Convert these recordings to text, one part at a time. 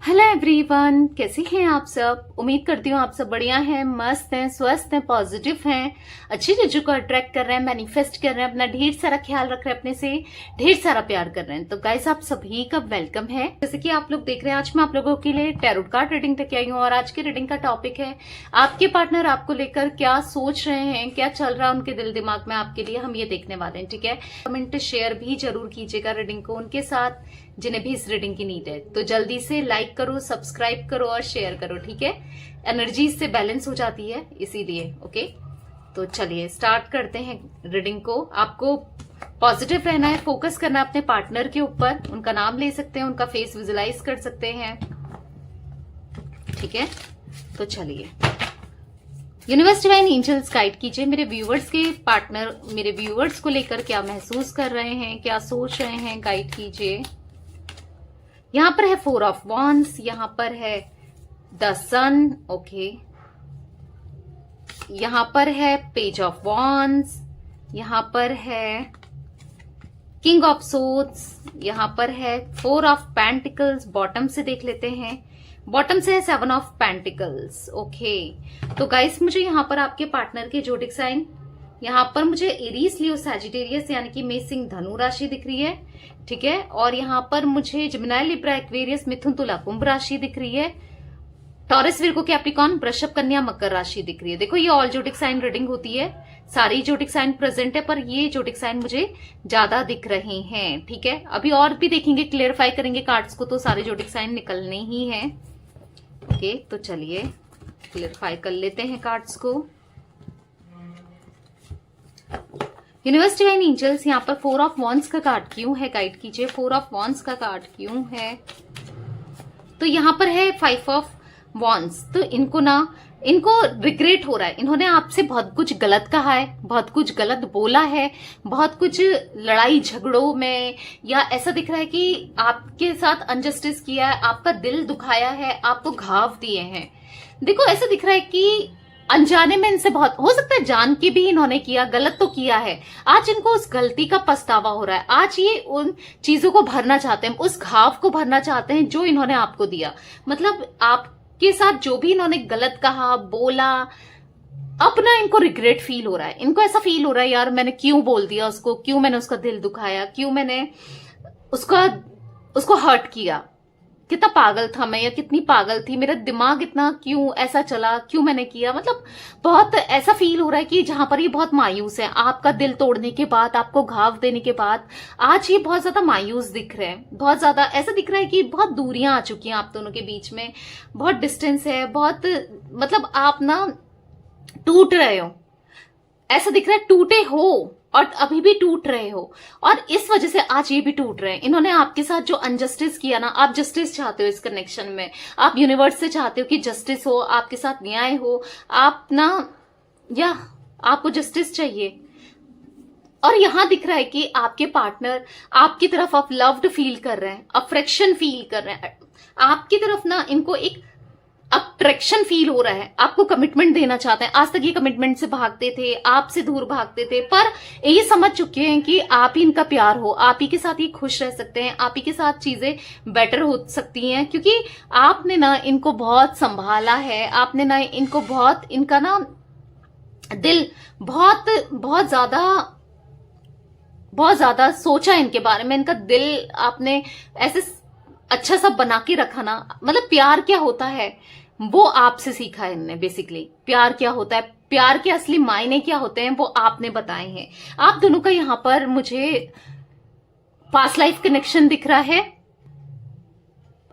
Hello everyone, कैसे हैं आप सब। उम्मीद करती हूँ आप सब बढ़िया हैं, मस्त हैं, स्वस्थ हैं, पॉजिटिव हैं, अच्छी चीजों को अट्रैक्ट कर रहे हैं, मैनिफेस्ट कर रहे हैं, अपना ढेर सारा ख्याल रख रहे हैं, अपने से ढेर सारा प्यार कर रहे हैं। तो गाइस आप सभी का वेलकम है। जैसे कि आप लोग देख रहे हैं, आज मैं आप लोगों के लिए टैरोट कार्ड रीडिंग लेके आई हूँ और आज की रीडिंग का टॉपिक है आपके पार्टनर आपको लेकर क्या सोच रहे हैं, क्या चल रहा है उनके दिल दिमाग में आपके लिए, हम ये देखने वाले हैं। ठीक है, कमेंट शेयर भी जरूर कीजिएगा रीडिंग को उनके साथ जिन्हें भी इस रीडिंग की नीड है। तो जल्दी से लाइक करो, सब्सक्राइब करो और शेयर करो। ठीक है, एनर्जी इससे बैलेंस हो जाती है इसीलिए। ओके, तो चलिए स्टार्ट करते हैं रीडिंग को। आपको पॉजिटिव रहना है, फोकस करना है अपने पार्टनर के ऊपर। उनका नाम ले सकते हैं, उनका फेस विजुलाइज कर सकते हैं। ठीक है, तो चलिए यूनिवर्स डिवाइन एंजल्स गाइड कीजिए मेरे व्यूवर्स के पार्टनर मेरे व्यूवर्स को लेकर क्या महसूस कर रहे हैं, क्या सोच रहे हैं, गाइड कीजिए। यहां पर है 4 ऑफ वॉन्ड्स, यहां पर है द सन। ओके, यहां पर है पेज ऑफ वॉन्ड्स, यहां पर है किंग ऑफ सोर्ड्स, यहां पर है 4 ऑफ पेंटिकल्स। बॉटम से देख लेते हैं, बॉटम से है 7 ऑफ पेंटिकल्स। ओके, तो गाइस मुझे यहां पर आपके पार्टनर के जोडिक साइन, यहां पर मुझे एरीज लियो सैजिटेरियस यानी कि मेष सिंह धनु राशि दिख रही है। ठीक है, और यहां पर मुझे जिमिनाई लिब्रा एक्वेरियस मिथुन तुला कुंभ राशि दिख रही है। टॉरस विर्गो कैप्रिकॉर्न वृषभ कन्या मकर राशि दिख रही है। देखो ये ऑल जोडिक साइन रीडिंग होती है, सारी जोडिक साइन प्रेजेंट है, पर ये जोडिक साइन मुझे ज्यादा दिख रहे हैं। ठीक है, अभी और भी देखेंगे, क्लियरिफाई करेंगे कार्ड्स को, तो सारे जोडिक साइन निकलने ही हैं। ओके, तो चलिए क्लियरिफाई कर लेते हैं कार्ड्स को। यूनिवर्स डिवाइन एंजल्स यहाँ पर 4 ऑफ वॉन्ड्स का कार्ड क्यों है, गाइड कीजिए। 4 ऑफ वॉन्ड्स का कार्ड क्यों है, तो यहाँ पर है 5 ऑफ वॉन्ड्स। तो इनको रिग्रेट हो रहा है, इन्होंने आपसे बहुत कुछ गलत कहा है, बहुत कुछ गलत बोला है, बहुत कुछ लड़ाई झगड़ों में, या ऐसा दिख रहा है कि आपके साथ अनजस्टिस किया है, आपका दिल दुखाया है, आपको घाव दिए हैं। देखो ऐसा दिख रहा है कि अनजाने में इनसे बहुत, हो सकता है जान के भी इन्होंने किया, गलत तो किया है। आज इनको उस गलती का पछतावा हो रहा है, आज ये उन चीजों को भरना चाहते हैं, उस घाव को भरना चाहते हैं जो इन्होंने आपको दिया। मतलब आपके साथ जो भी इन्होंने गलत कहा, बोला, अब ना इनको रिग्रेट फील हो रहा है। इनको ऐसा फील हो रहा है, यार मैंने क्यों बोल दिया उसको, क्यों मैंने उसका दिल दुखाया, क्यों मैंने उसको हर्ट किया, कितना पागल था मैं, या कितनी पागल थी, मेरा दिमाग इतना क्यों ऐसा चला, क्यों मैंने किया। मतलब बहुत ऐसा फील हो रहा है कि जहां पर ये बहुत मायूस है, आपका दिल तोड़ने के बाद, आपको घाव देने के बाद आज ये बहुत ज्यादा मायूस दिख रहे हैं। बहुत ज्यादा ऐसा दिख रहा है कि बहुत दूरियां आ चुकी हैं आप दोनों के बीच में, बहुत डिस्टेंस है, बहुत मतलब आप ना टूट रहे हो, ऐसा दिख रहा है टूटे हो और अभी भी टूट रहे हो, और इस वजह से आज ये भी टूट रहे हैं। इन्होंने आपके साथ जो अनजस्टिस किया ना, आप जस्टिस चाहते हो इस कनेक्शन में, आप यूनिवर्स से चाहते हो कि जस्टिस हो, आपके साथ न्याय हो, आप ना, या आपको जस्टिस चाहिए। और यहां दिख रहा है कि आपके पार्टनर आपकी तरफ आप लव्ड फील कर रहे हैं, अफ्रेक्शन फील कर रहे हैं, आपकी तरफ ना इनको एक अट्रैक्शन फील हो रहा है, आपको कमिटमेंट देना चाहते हैं। आज तक ये कमिटमेंट से भागते थे, आपसे दूर भागते थे, पर ये समझ चुके हैं कि आप ही इनका प्यार हो, आप ही के साथ ये खुश रह सकते हैं, आप ही के साथ चीजें बेटर हो सकती हैं, क्योंकि आपने ना इनको बहुत संभाला है, आपने ना इनको बहुत, इनका ना दिल बहुत बहुत ज्यादा सोचा इनके बारे में, इनका दिल आपने ऐसे अच्छा सा बना के रखा ना। मतलब प्यार क्या होता है वो आपसे सीखा है इनने, बेसिकली प्यार क्या होता है, प्यार के असली मायने क्या होते हैं वो आपने बताए हैं। आप दोनों का यहां पर मुझे पास्ट लाइफ कनेक्शन दिख रहा है,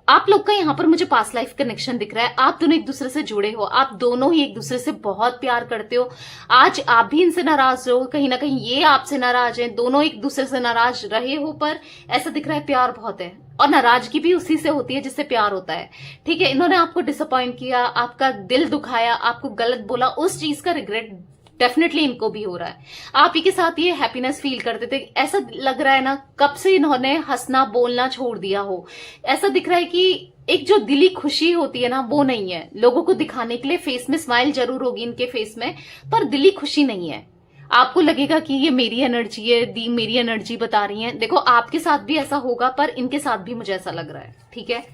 आप लोग का यहाँ पर मुझे पास्ट लाइफ कनेक्शन दिख रहा है। आप दोनों एक दूसरे से जुड़े हो, आप दोनों ही एक दूसरे से बहुत प्यार करते हो। आज आप भी इनसे नाराज हो, कहीं ना कहीं ये आपसे नाराज हैं, दोनों एक दूसरे से नाराज रहे हो, पर ऐसा दिख रहा है प्यार बहुत है, और नाराजगी भी उसी से होती है जिससे प्यार होता है। ठीक है, इन्होंने आपको डिसअपॉइंट किया, आपका दिल दुखाया, आपको गलत बोला, उस चीज का रिग्रेट डेफिनेटली इनको भी हो रहा है। आप ही के साथ ये हैप्पीनेस फील करते थे, ऐसा लग रहा है ना कब से इन्होंने हंसना बोलना छोड़ दिया हो। ऐसा दिख रहा है कि एक जो दिली खुशी होती है ना वो नहीं है, लोगों को दिखाने के लिए फेस में स्माइल जरूर होगी इनके फेस में, पर दिली खुशी नहीं है। आपको लगेगा कि ये मेरी एनर्जी है, दी मेरी एनर्जी बता रही है। देखो आपके साथ भी ऐसा होगा, पर इनके साथ भी मुझे ऐसा लग रहा है। ठीक है,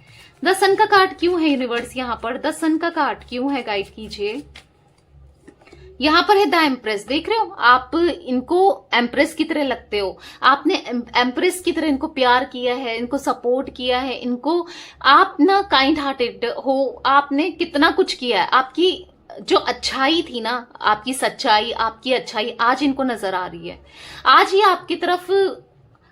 द सन का कार्ड क्यों है यूनिवर्स यहाँ पर? द सन का कार्ड क्यों है? गाइड कीजिए। यहाँ पर है द एम्प्रेस। देख रहे हो, आप इनको एम्प्रेस की तरह लगते हो। आपने एम्प्रेस की तरह इनको प्यार किया है, इनको सपोर्ट किया है, इनको आप ना काइंड हार्टेड हो, आपने कितना कुछ किया है। आपकी जो अच्छाई थी ना, आपकी सच्चाई, आपकी अच्छाई आज इनको नजर आ रही है। आज ये आपकी तरफ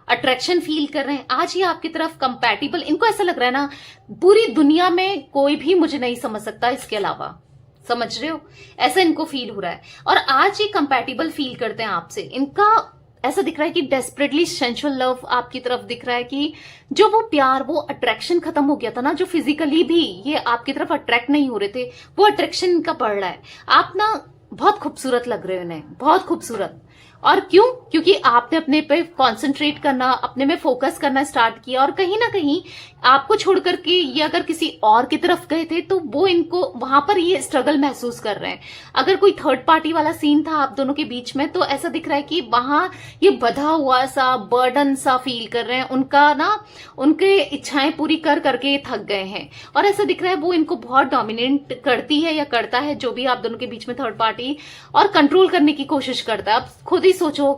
अट्रैक्शन फील कर रहे हैं, आज ये आपकी तरफ कंपैटिबल, इनको ऐसा लग रहा है ना पूरी दुनिया में कोई भी मुझे नहीं समझ सकता इसके अलावा। समझ रहे हो, ऐसा इनको फील हो रहा है। और आज ये कंपैटिबल फील करते हैं आपसे। इनका ऐसा दिख रहा है कि डेस्परेटली सेंसुअल लव आपकी तरफ दिख रहा है, कि जो वो प्यार, वो अट्रैक्शन खत्म हो गया था ना, जो फिजिकली भी ये आपकी तरफ अट्रैक्ट नहीं हो रहे थे, वो अट्रैक्शन इनका बढ़ रहा है। आप ना बहुत खूबसूरत लग रहे हो इन्हें, बहुत खूबसूरत। और क्यों? क्योंकि आपने अपने पे कॉन्सेंट्रेट करना, अपने में फोकस करना स्टार्ट किया, और कहीं ना कहीं आपको छोड़ करके ये अगर किसी और की तरफ गए थे तो वो इनको वहां पर ये स्ट्रगल महसूस कर रहे हैं। अगर कोई थर्ड पार्टी वाला सीन था आप दोनों के बीच में, तो ऐसा दिख रहा है कि वहां ये बधा हुआ सा, बर्डन सा फील कर रहे हैं। उनका ना, उनके इच्छाएं पूरी कर करके ये थक गए हैं, और ऐसा दिख रहा है वो इनको बहुत डोमिनेट करती है या करता है, जो भी आप दोनों के बीच में थर्ड पार्टी, और कंट्रोल करने की कोशिश करता है। आप खुद ही सोचो,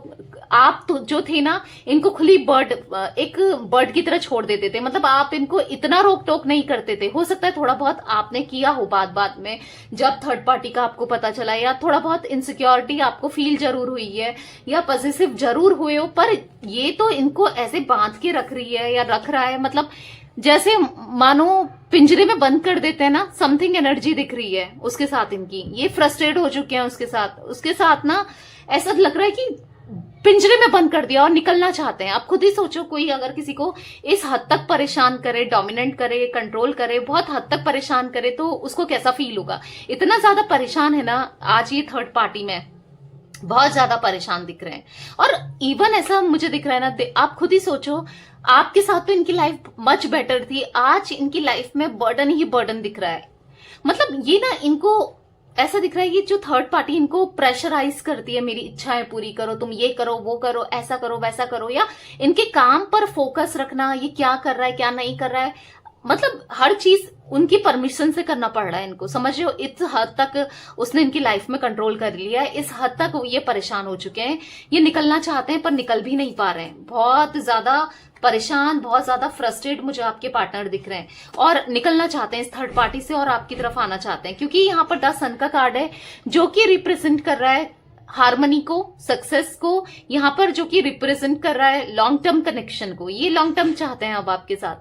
आप तो जो थे ना, इनको खुली बर्ड, एक बर्ड की तरह छोड़ देते थे। मतलब आप इनको इतना रोक टोक नहीं करते थे। हो सकता है थोड़ा बहुत आपने किया हो बाद में, जब थर्ड पार्टी का आपको पता चला, या थोड़ा बहुत इनसिक्योरिटी आपको फील जरूर हुई है, या पॉजिटिव जरूर हुए हो, पर ये तो इनको ऐसे बांध के रख रही है या रख रहा है, मतलब जैसे मानो पिंजरे में बंद कर देते हैं ना, समथिंग एनर्जी दिख रही है उसके साथ इनकी। ये फ्रस्ट्रेट हो चुके हैं उसके साथ ना, ऐसा लग रहा है कि पिंजरे में बंद कर दिया और निकलना चाहते हैं। आप खुद ही सोचो, कोई अगर किसी को इस हद तक परेशान करे, डोमिनेट करे, कंट्रोल करे, बहुत हद तक परेशान करे, तो उसको कैसा फील होगा। इतना ज्यादा परेशान है ना आज ये थर्ड पार्टी में, बहुत ज्यादा परेशान दिख रहे हैं। और इवन ऐसा मुझे दिख रहा है ना, आप खुद ही सोचो, आपके साथ तो इनकी लाइफ मच बेटर थी, आज इनकी लाइफ में बर्डन ही बर्डन दिख रहा है। मतलब ये ना, इनको ऐसा दिख रहा है कि जो थर्ड पार्टी इनको प्रेशराइज करती है, मेरी इच्छाएं पूरी करो, तुम ये करो, वो करो, ऐसा करो, वैसा करो, या इनके काम पर फोकस रखना, ये क्या कर रहा है, क्या नहीं कर रहा है, मतलब हर चीज उनकी परमिशन से करना पड़ रहा है इनको। समझ रहे हो, इस हद तक उसने इनकी लाइफ में कंट्रोल कर लिया है, इस हद तक ये परेशान हो चुके हैं। ये निकलना चाहते हैं पर निकल भी नहीं पा रहे हैं, बहुत ज्यादा परेशान, बहुत ज्यादा फ्रस्ट्रेट मुझे आपके पार्टनर दिख रहे हैं, और निकलना चाहते हैं इस थर्ड पार्टी से और आपकी तरफ आना चाहते हैं। क्योंकि यहाँ पर द सन का कार्ड है, जो कि रिप्रेजेंट कर रहा है हार्मनी को, सक्सेस को, यहाँ पर जो कि रिप्रेजेंट कर रहा है लॉन्ग टर्म कनेक्शन को। ये लॉन्ग टर्म चाहते हैं अब आपके साथ।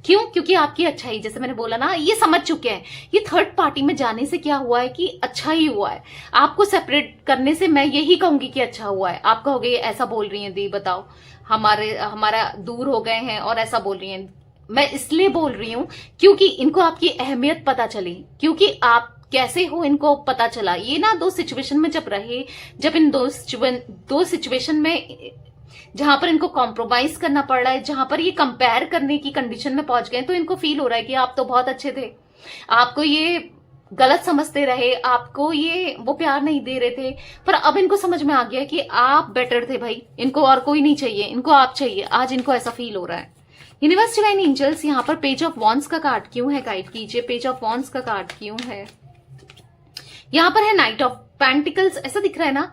क्यों? क्योंकि आपकी अच्छाई, जैसे मैंने बोला ना, ये समझ चुके हैं। ये थर्ड पार्टी में जाने से क्या हुआ है कि अच्छा ही हुआ है। आपको सेपरेट करने से मैं यही कहूंगी कि अच्छा हुआ है। आप कहोगे ऐसा बोल रही हैं दी, बताओ हमारा दूर हो गए हैं और ऐसा बोल रही हैं। मैं इसलिए बोल रही हूं क्योंकि इनको आपकी अहमियत पता चली, क्योंकि आप कैसे हो इनको पता चला। ये ना दो सिचुएशन में जब रहे, जब इन दो सिचुएशन में जहां पर इनको कॉम्प्रोमाइज करना पड़ रहा है, जहां पर ये कंपेयर करने की कंडीशन में पहुंच गए, तो इनको फील हो रहा है कि आप तो बहुत अच्छे थे, आपको ये गलत समझते रहे, आपको ये वो प्यार नहीं दे रहे थे, पर अब इनको समझ में आ गया कि आप बेटर थे भाई, इनको और कोई नहीं चाहिए, इनको आप चाहिए। आज इनको ऐसा फील हो रहा है। यूनिवर्स डिवाइन एंजल्स, यहाँ पर पेज ऑफ वॉन्ड्स का कार्ड क्यों है? गाइड कीजिए, पेज ऑफ वॉन्ड्स का कार्ड क्यों है? यहाँ पर है नाइट ऑफ पेंटिकल्स। ऐसा दिख रहा है ना,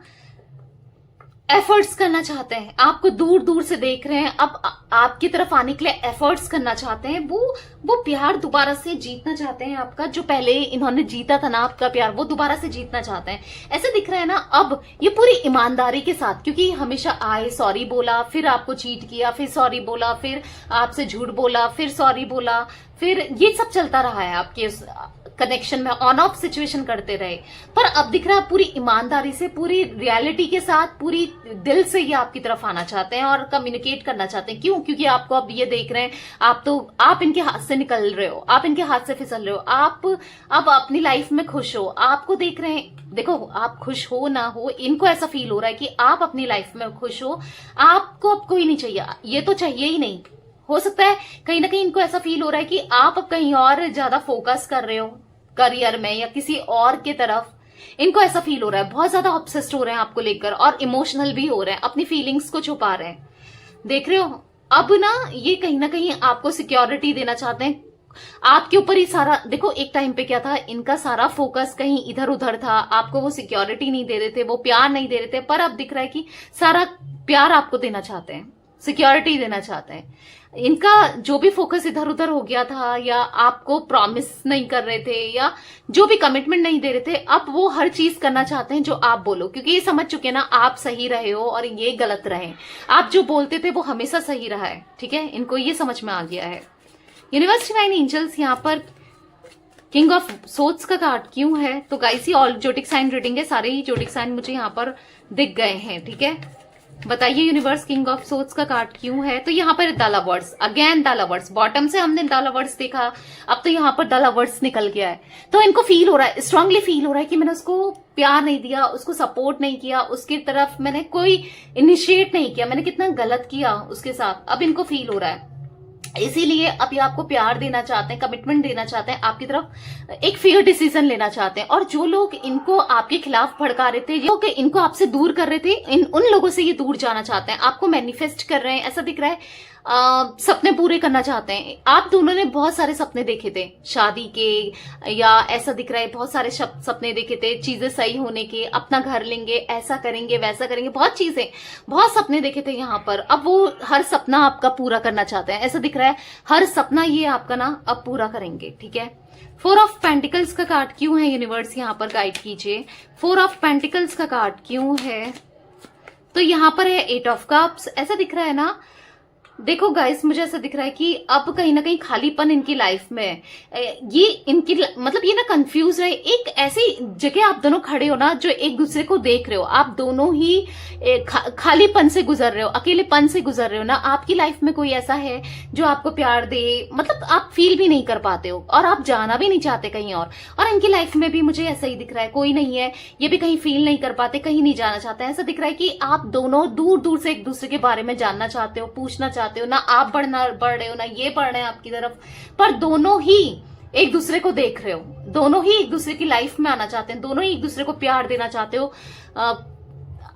एफर्ट्स करना चाहते हैं, आपको दूर दूर से देख रहे हैं, अब आपकी तरफ आने के लिए एफर्ट्स करना चाहते हैं। वो प्यार दोबारा से जीतना चाहते हैं आपका, जो पहले इन्होंने जीता था ना आपका प्यार, वो दोबारा से जीतना चाहते हैं। ऐसे दिख रहा है ना, अब ये पूरी ईमानदारी के साथ, क्योंकि हमेशा आए, सॉरी बोला, फिर आपको चीट किया, फिर सॉरी बोला, फिर आपसे झूठ बोला, फिर सॉरी बोला, फिर ये सब चलता रहा है आपके कनेक्शन में, ऑन ऑफ सिचुएशन करते रहे। पर अब दिख रहा है पूरी ईमानदारी से, पूरी रियलिटी के साथ, पूरी दिल से ये आपकी तरफ आना चाहते हैं और कम्युनिकेट करना चाहते हैं। क्यों? क्योंकि आपको अब ये देख रहे हैं, आप इनके हाथ से निकल रहे हो, आप इनके हाथ से फिसल रहे हो, आप अब अपनी लाइफ में खुश हो, आपको देख रहे हैं। देखो, आप खुश हो ना हो, इनको ऐसा फील हो रहा है कि आप अपनी लाइफ में खुश हो, आपको अब कोई नहीं चाहिए, ये तो चाहिए ही नहीं। हो सकता है कहीं ना कहीं इनको ऐसा फील हो रहा है कि आप अब कहीं और ज्यादा फोकस कर रहे हो करियर में या किसी और के तरफ। इनको ऐसा फील हो रहा है, बहुत ज्यादा ऑब्सेस्ड हो रहे हैं आपको लेकर, और इमोशनल भी हो रहे हैं, अपनी फीलिंग्स को छुपा रहे हैं। देख रहे हो, अब ना ये कहीं ना कहीं आपको सिक्योरिटी देना चाहते हैं, आपके ऊपर ही सारा, देखो एक टाइम पे क्या था, इनका सारा फोकस कहीं इधर उधर था, आपको वो सिक्योरिटी नहीं दे रहे थे, वो प्यार नहीं दे रहे थे, पर अब दिख रहा है कि सारा प्यार आपको देना चाहते हैं, सिक्योरिटी देना चाहते हैं। इनका जो भी फोकस इधर उधर हो गया था, या आपको प्रॉमिस नहीं कर रहे थे, या जो भी कमिटमेंट नहीं दे रहे थे, अब वो हर चीज करना चाहते हैं जो आप बोलो, क्योंकि ये समझ चुके हैं ना आप सही रहे हो और ये गलत रहे। आप जो बोलते थे वो हमेशा सही रहा है, ठीक है, इनको ये समझ में आ गया है। यूनिवर्स डिवाइन एंजल्स यहाँ पर किंग ऑफ सोर्ड्स का कार्ड क्यों है? तो गाइस ये ऑल जोडिक साइन रीडिंग है, सारे ही जोडिक साइन मुझे यहाँ पर दिख गए हैं, ठीक है। बताइए यूनिवर्स किंग ऑफ सोर्ड्स का कार्ड क्यों है? तो यहाँ पर the lovers, again the lovers, bottom से हमने द लवर्स देखा, अब तो यहाँ पर द लवर्स निकल गया है। तो इनको फील हो रहा है, स्ट्रांगली फील हो रहा है कि मैंने उसको प्यार नहीं दिया, उसको सपोर्ट नहीं किया, उसकी तरफ मैंने कोई इनिशिएट नहीं किया, मैंने कितना गलत किया उसके साथ, अब इनको फील हो रहा है। इसीलिए अब ये आपको प्यार देना चाहते हैं, कमिटमेंट देना चाहते हैं, आपकी तरफ एक फेयर डिसीजन लेना चाहते हैं। और जो लोग इनको आपके खिलाफ भड़का रहे थे, जो इनको आपसे दूर कर रहे थे, उन लोगों से ये दूर जाना चाहते हैं, आपको मैनिफेस्ट कर रहे हैं, ऐसा दिख रहा है। सपने पूरे करना चाहते हैं। आप दोनों ने बहुत सारे सपने देखे थे शादी के, या ऐसा दिख रहा है बहुत सारे सपने देखे थे चीजें सही होने के, अपना घर लेंगे, ऐसा करेंगे, वैसा करेंगे, बहुत चीजें, बहुत सपने देखे थे यहाँ पर। अब वो हर सपना आपका पूरा करना चाहते हैं, ऐसा दिख रहा है हर सपना ये आपका ना अब पूरा करेंगे, ठीक है। 4 ऑफ पेंटिकल्स का कार्ड क्यों है? यूनिवर्स यहाँ पर गाइड कीजिए, 4 ऑफ पेंटिकल्स का कार्ड क्यों है? तो यहाँ पर है 8 ऑफ कप्स, ऐसा दिख रहा है ना। देखो गाइस, मुझे ऐसा दिख रहा है कि अब कहीं ना कहीं खालीपन इनकी लाइफ में है। ये इनकी मतलब ये ना कंफ्यूज है, एक ऐसी जगह आप दोनों खड़े हो ना जो एक दूसरे को देख रहे हो, आप दोनों ही खालीपन से गुजर रहे हो, अकेलेपन से गुजर रहे हो ना। आपकी लाइफ में कोई ऐसा है जो आपको प्यार दे, मतलब आप फील भी नहीं कर पाते हो और आप जाना भी नहीं चाहते कहीं और इनकी लाइफ में भी मुझे ऐसा ही दिख रहा है, कोई नहीं है, ये भी कहीं फील नहीं कर पाते, कहीं नहीं जाना चाहते। ऐसा दिख रहा है कि आप दोनों दूर दूर से एक दूसरे के बारे में जानना चाहते हो, पूछना चाहते हो ना, आप बढ़ रहे हो ना ये बढ़ रहे हैं आपकी तरफ, पर दोनों ही एक दूसरे को देख रहे हो, दोनों ही एक दूसरे की लाइफ में आना चाहते हैं, दोनों ही एक दूसरे को प्यार देना चाहते हो।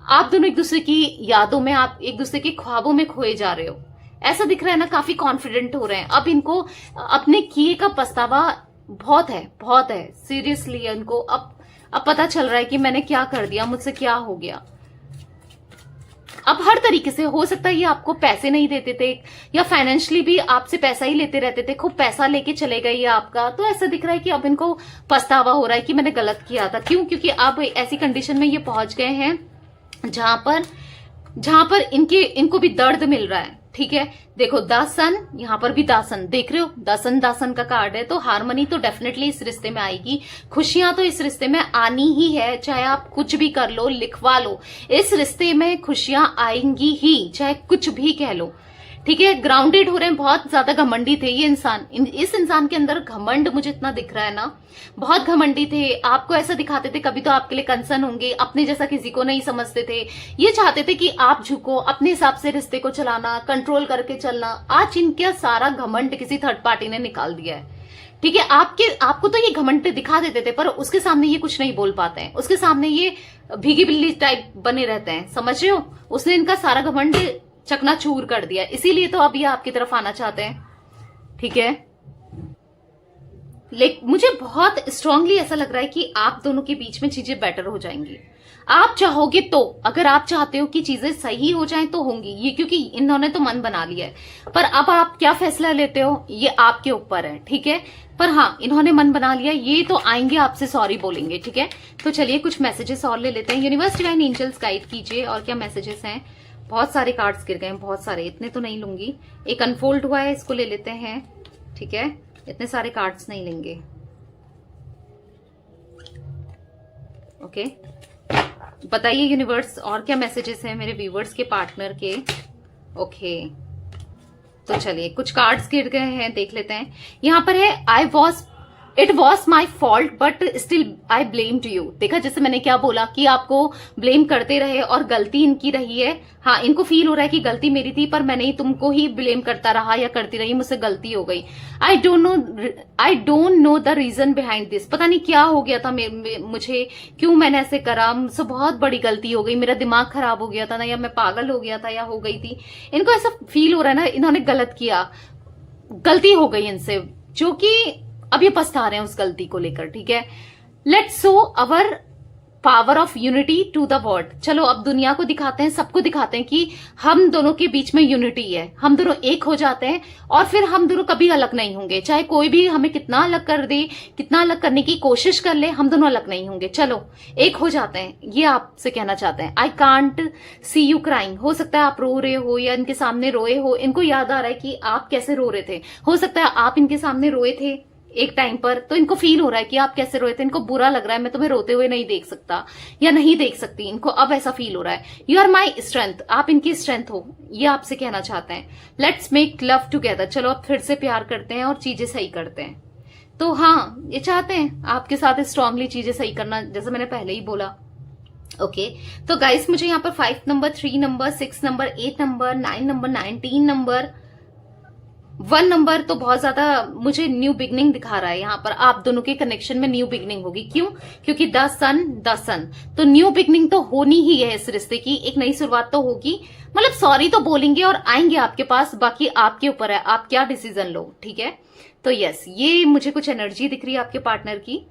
आप दोनों एक दूसरे की यादों में, आप एक दूसरे के ख्वाबों में खोए जा रहे हो, ऐसा दिख रहा है ना। काफी कॉन्फिडेंट हो रहे हैं, अब इनको अपने किए का पछतावा बहुत है सीरियसली। इनको अब पता चल रहा है कि मैंने क्या कर दिया, मुझसे क्या हो गया। अब हर तरीके से हो सकता है ये आपको पैसे नहीं देते थे, या फाइनेंशियली भी आपसे पैसा ही लेते रहते थे, खूब पैसा लेके चले गए ये आपका। तो ऐसा दिख रहा है कि अब इनको पछतावा हो रहा है कि मैंने गलत किया था। क्यों? क्योंकि अब ऐसी कंडीशन में ये पहुंच गए हैं जहां पर इनको भी दर्द मिल रहा है, ठीक है। देखो दासन, यहाँ पर भी दासन देख रहे हो, दासन का कार्ड है। तो हार्मनी तो डेफिनेटली इस रिश्ते में आएगी, खुशियां तो इस रिश्ते में आनी ही है, चाहे आप कुछ भी कर लो, लिखवा लो, इस रिश्ते में खुशियां आएंगी ही, चाहे कुछ भी कह लो, ठीक है। ग्राउंडेड हो रहे हैं, बहुत ज्यादा घमंडी थे ये इंसान, इस इंसान के अंदर घमंड मुझे इतना दिख रहा है ना, बहुत घमंडी थे। आपको ऐसा दिखाते थे, कभी तो आपके लिए कंसर्न होंगे, अपने जैसा किसी को नहीं समझते थे, ये चाहते थे कि आप झुको, अपने हिसाब से रिश्ते को चलाना, कंट्रोल करके चलना। आज इनका सारा घमंड किसी थर्ड पार्टी ने निकाल दिया है, ठीक है। आपको तो ये घमंड दिखा देते थे, पर उसके सामने ये कुछ नहीं बोल पाते हैं, उसके सामने ये भीगी बिल्ली टाइप बने रहते हैं, समझ रहे हो। उसने इनका सारा घमंड चकनाचूर कर दिया, इसीलिए तो अब ये आपकी तरफ आना चाहते हैं, ठीक है। लेकिन मुझे बहुत स्ट्रांगली ऐसा लग रहा है कि आप दोनों के बीच में चीजें बेटर हो जाएंगी, आप चाहोगे तो। अगर आप चाहते हो कि चीजें सही हो जाएं तो होंगी ये, क्योंकि इन्होंने तो मन बना लिया है। पर अब आप क्या फैसला लेते हो ये आपके ऊपर है, ठीक है। पर हाँ, इन्होंने मन बना लिया, ये तो आएंगे आपसे सॉरी बोलेंगे, ठीक है। तो चलिए कुछ मैसेजेस और ले लेते हैं। यूनिवर्स डिवाइन एंजल्स गाइड कीजिए और क्या मैसेजेस हैं। बहुत सारे कार्ड्स गिर गए हैं, बहुत सारे, इतने तो नहीं लूंगी। एक अनफोल्ड हुआ है, इसको ले लेते हैं, ठीक है। इतने सारे कार्ड्स नहीं लेंगे, ओके। बताइए यूनिवर्स और क्या मैसेजेस हैं मेरे व्यूवर्स के, पार्टनर के, ओके। तो चलिए कुछ कार्ड्स गिर गए हैं, देख लेते हैं। यहां पर है it was my fault but still I blamed you. देखा जैसे मैंने क्या बोला कि आपको ब्लेम करते रहे और गलती इनकी रही है। हाँ, इनको फील हो रहा है कि गलती मेरी थी, पर मैंने ही तुमको ही ब्लेम करता रहा या करती रही, मुझसे गलती हो गई। I don't know the reason behind this. पता नहीं क्या हो गया था मुझे, क्यों मैंने ऐसे करा, मुझसे बहुत बड़ी गलती हो गई, मेरा दिमाग खराब हो गया था ना, या मैं पागल हो गया था या हो गई थी। इनको ऐसा फील हो रहा है ना, इन्होंने गलत किया, गलती हो गई इनसे, जो कि अब ये पछता रहे हैं उस गलती को लेकर, ठीक है। Let's show our power of unity to the world. चलो अब दुनिया को दिखाते हैं, सबको दिखाते हैं कि हम दोनों के बीच में यूनिटी है, हम दोनों एक हो जाते हैं और फिर हम दोनों कभी अलग नहीं होंगे। चाहे कोई भी हमें कितना अलग कर दे, कितना अलग करने की कोशिश कर ले, हम दोनों अलग नहीं होंगे। चलो एक हो जाते हैं, ये आपसे कहना चाहते हैं। I can't see you crying. हो सकता है आप रो रहे हो या इनके सामने रोए हो, इनको याद आ रहा है कि आप कैसे रो रहे थे। हो सकता है आप इनके सामने रोए थे एक टाइम पर, तो इनको फील हो रहा है कि आप कैसे रोए थे, इनको बुरा लग रहा है, मैं तुम्हें रोते हुए नहीं देख सकता या नहीं देख सकती। इनको अब ऐसा फील हो रहा है। यू आर माई स्ट्रेंथ, आप इनकी स्ट्रेंथ हो, ये आपसे कहना चाहते हैं। Let's make love together. चलो अब फिर से प्यार करते हैं और चीजें सही करते हैं। तो हाँ, ये चाहते हैं आपके साथ स्ट्रांगली चीजें सही करना, जैसे मैंने पहले ही बोला। ओके तो गाइस, मुझे यहाँ पर 5 number, 3 number, 6 number, 8 number, 9 number, 19 number, 1 number तो बहुत ज्यादा मुझे न्यू बिगनिंग दिखा रहा है। यहाँ पर आप दोनों के कनेक्शन में न्यू बिगनिंग होगी। क्यों? क्योंकि द सन, तो न्यू बिगनिंग तो होनी ही है इस रिश्ते की, एक नई शुरुआत तो होगी। मतलब सॉरी तो बोलेंगे और आएंगे आपके पास, बाकी आपके ऊपर है, आप क्या डिसीजन लो, ठीक है। तो यस, ये मुझे कुछ एनर्जी दिख रही है आपके पार्टनर की।